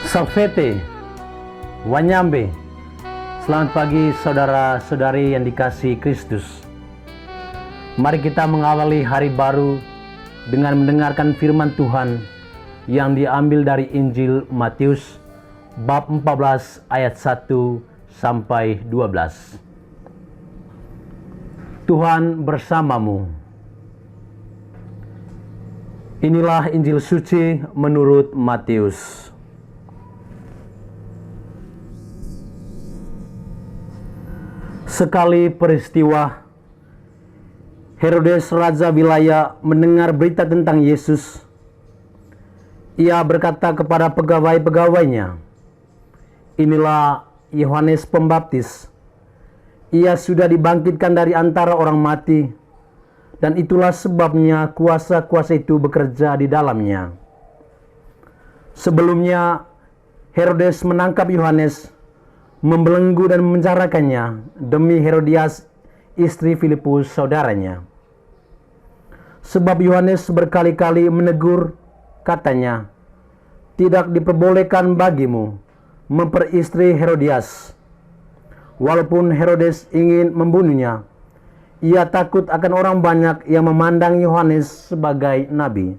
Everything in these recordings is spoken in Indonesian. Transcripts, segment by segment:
Salvete, Wanyambe. Selamat pagi saudara-saudari yang dikasihi Kristus. Mari kita mengawali hari baru dengan mendengarkan firman Tuhan yang diambil dari Injil Matius bab 14 ayat 1 sampai 12. Tuhan bersamamu. Inilah Injil suci menurut Matius. Sekali peristiwa, Herodes raja wilayah mendengar berita tentang Yesus. Ia berkata kepada pegawai-pegawainya, "Inilah Yohanes Pembaptis. Ia sudah dibangkitkan dari antara orang mati, dan itulah sebabnya kuasa-kuasa itu bekerja di dalamnya." Sebelumnya, Herodes menangkap Yohanes, membelenggu dan memenjarakannya demi Herodias, istri Filipus saudaranya. Sebab Yohanes berkali-kali menegur, katanya, "Tidak diperbolehkan bagimu memperistri Herodias." Walaupun Herodes ingin membunuhnya, ia takut akan orang banyak yang memandang Yohanes sebagai nabi.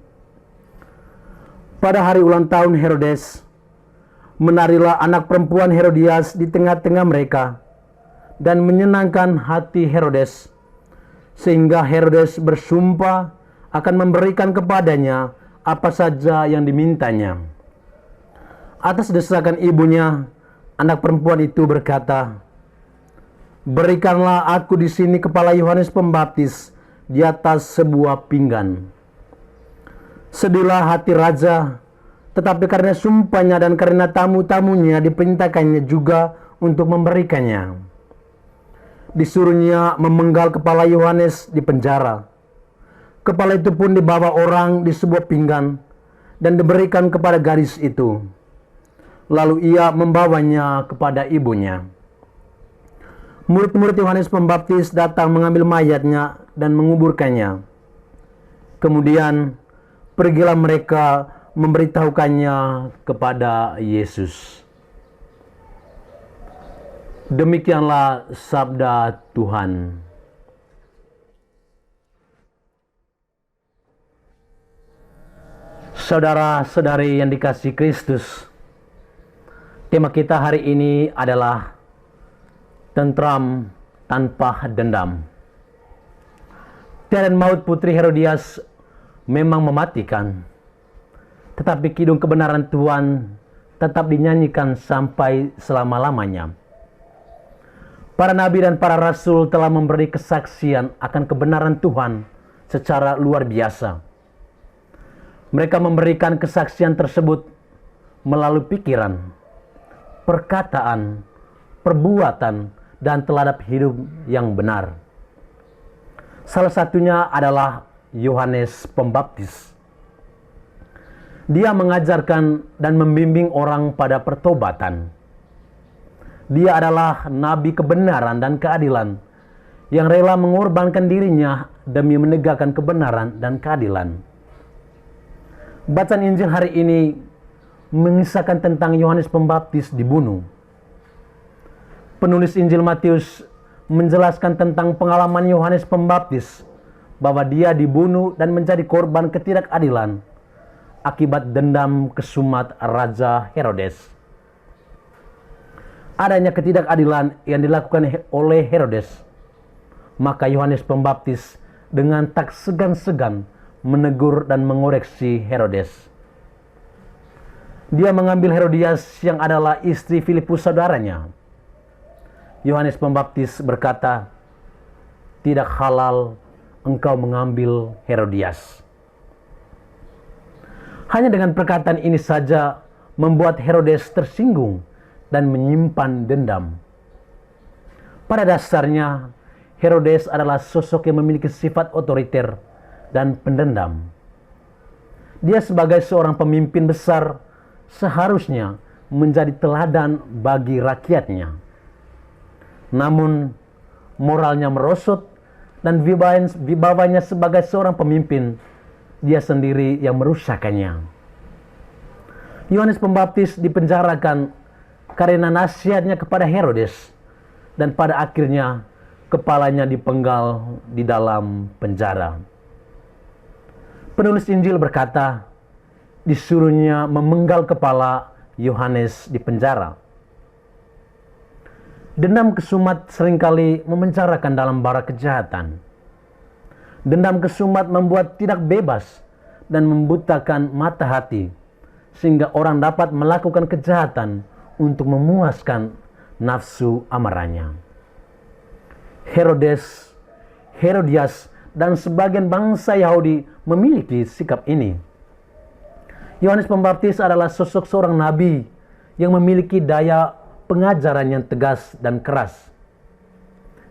Pada hari ulang tahun Herodes, menarilah anak perempuan Herodias di tengah-tengah mereka dan menyenangkan hati Herodes, sehingga Herodes bersumpah akan memberikan kepadanya apa saja yang dimintanya. Atas desakan ibunya, anak perempuan itu berkata, "Berikanlah aku di sini kepala Yohanes Pembaptis di atas sebuah pinggan." Sedihlah hati raja, tetapi karena sumpahnya dan karena tamu-tamunya diperintahkannya juga untuk memberikannya. Disuruhnya memenggal kepala Yohanes di penjara. Kepala itu pun dibawa orang di sebuah pinggan dan diberikan kepada gadis itu. Lalu ia membawanya kepada ibunya. Murid-murid Yohanes Pembaptis datang mengambil mayatnya dan menguburkannya. Kemudian pergilah mereka memberitahukannya kepada Yesus. Demikianlah sabda Tuhan. Saudara-saudari yang dikasihi Kristus, tema kita hari ini adalah tentram tanpa dendam. Tiran maut putri Herodias memang mematikan, tetapi kidung kebenaran Tuhan tetap dinyanyikan sampai selama-lamanya. Para nabi dan para rasul telah memberi kesaksian akan kebenaran Tuhan secara luar biasa. Mereka memberikan kesaksian tersebut melalui pikiran, perkataan, perbuatan, dan teladan hidup yang benar. Salah satunya adalah Yohanes Pembaptis. Dia mengajarkan dan membimbing orang pada pertobatan. Dia adalah nabi kebenaran dan keadilan yang rela mengorbankan dirinya demi menegakkan kebenaran dan keadilan. Bacaan Injil hari ini mengisahkan tentang Yohanes Pembaptis dibunuh. Penulis Injil Matius menjelaskan tentang pengalaman Yohanes Pembaptis bahwa dia dibunuh dan menjadi korban ketidakadilan akibat dendam kesumat Raja Herodes. Adanya ketidakadilan yang dilakukan oleh Herodes, maka Yohanes Pembaptis dengan tak segan-segan menegur dan mengoreksi Herodes. Dia mengambil Herodias yang adalah istri Filipus saudaranya. Yohanes Pembaptis berkata, "Tidak halal engkau mengambil Herodias." Hanya dengan perkataan ini saja membuat Herodes tersinggung dan menyimpan dendam. Pada dasarnya, Herodes adalah sosok yang memiliki sifat otoriter dan pendendam. Dia sebagai seorang pemimpin besar seharusnya menjadi teladan bagi rakyatnya. Namun, moralnya merosot dan wibawanya sebagai seorang pemimpin, dia sendiri yang merusakkannya. Yohanes Pembaptis dipenjarakan karena nasihatnya kepada Herodes, dan pada akhirnya kepalanya dipenggal di dalam penjara. Penulis Injil berkata, disuruhnya memenggal kepala Yohanes di penjara. Dendam kesumat seringkali memenjarakan dalam bara kejahatan. Dendam kesumat membuat tidak bebas dan membutakan mata hati, sehingga orang dapat melakukan kejahatan untuk memuaskan nafsu amarahnya. Herodes, Herodias, dan sebagian bangsa Yahudi memiliki sikap ini. Yohanes Pembaptis adalah sosok seorang nabi yang memiliki daya pengajaran yang tegas dan keras.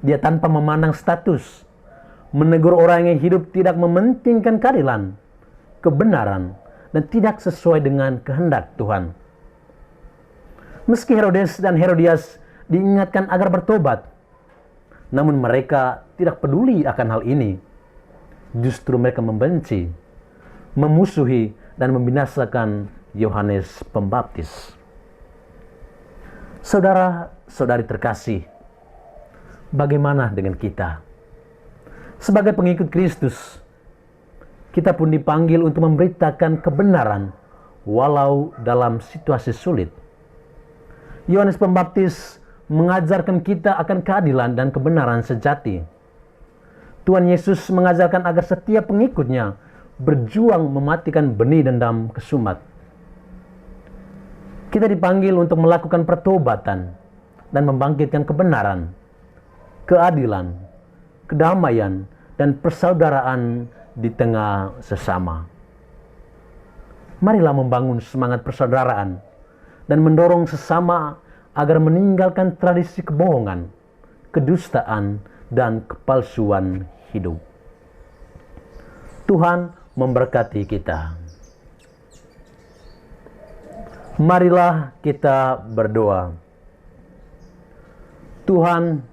Dia tanpa memandang status, menegur orang yang hidup tidak mementingkan keadilan, kebenaran, dan tidak sesuai dengan kehendak Tuhan. Meski Herodes dan Herodias diingatkan agar bertobat, namun mereka tidak peduli akan hal ini. Justru mereka membenci, memusuhi, dan membinasakan Yohanes Pembaptis. Saudara-saudari terkasih, bagaimana dengan kita? Sebagai pengikut Kristus, kita pun dipanggil untuk memberitakan kebenaran walau dalam situasi sulit. Yohanes Pembaptis mengajarkan kita akan keadilan dan kebenaran sejati. Tuhan Yesus mengajarkan agar setiap pengikutnya berjuang mematikan benih dendam kesumat. Kita dipanggil untuk melakukan pertobatan dan membangkitkan kebenaran, keadilan, kedamaian, dan persaudaraan di tengah sesama. Marilah membangun semangat persaudaraan dan mendorong sesama agar meninggalkan tradisi kebohongan, kedustaan, dan kepalsuan hidup. Tuhan memberkati kita. Marilah kita berdoa. Tuhan,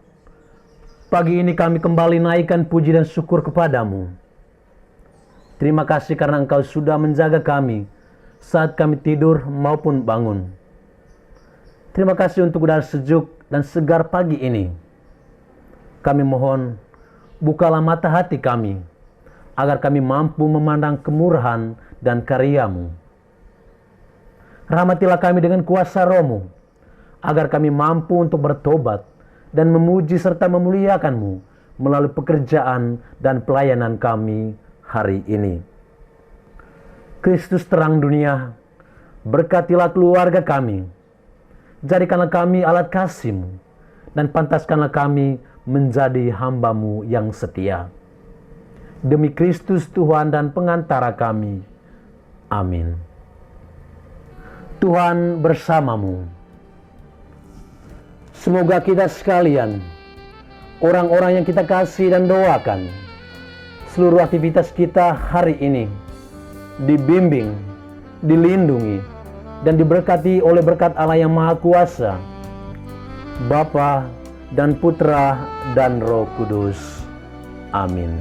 pagi ini kami kembali naikkan puji dan syukur kepadamu. Terima kasih karena Engkau sudah menjaga kami saat kami tidur maupun bangun. Terima kasih untuk udara sejuk dan segar pagi ini. Kami mohon, bukalah mata hati kami, agar kami mampu memandang kemurahan dan karya-Mu. Rahmatilah kami dengan kuasa Roh-Mu, agar kami mampu untuk bertobat dan memuji serta memuliakan-Mu melalui pekerjaan dan pelayanan kami hari ini. Kristus terang dunia, berkatilah keluarga kami, jadikanlah kami alat kasih-Mu, dan pantaskanlah kami menjadi hamba-Mu yang setia. Demi Kristus Tuhan dan pengantara kami. Amin. Tuhan bersamamu. Semoga kita sekalian, orang-orang yang kita kasih dan doakan, seluruh aktivitas kita hari ini dibimbing, dilindungi, dan diberkati oleh berkat Allah yang Maha Kuasa, Bapa dan Putra dan Roh Kudus. Amin.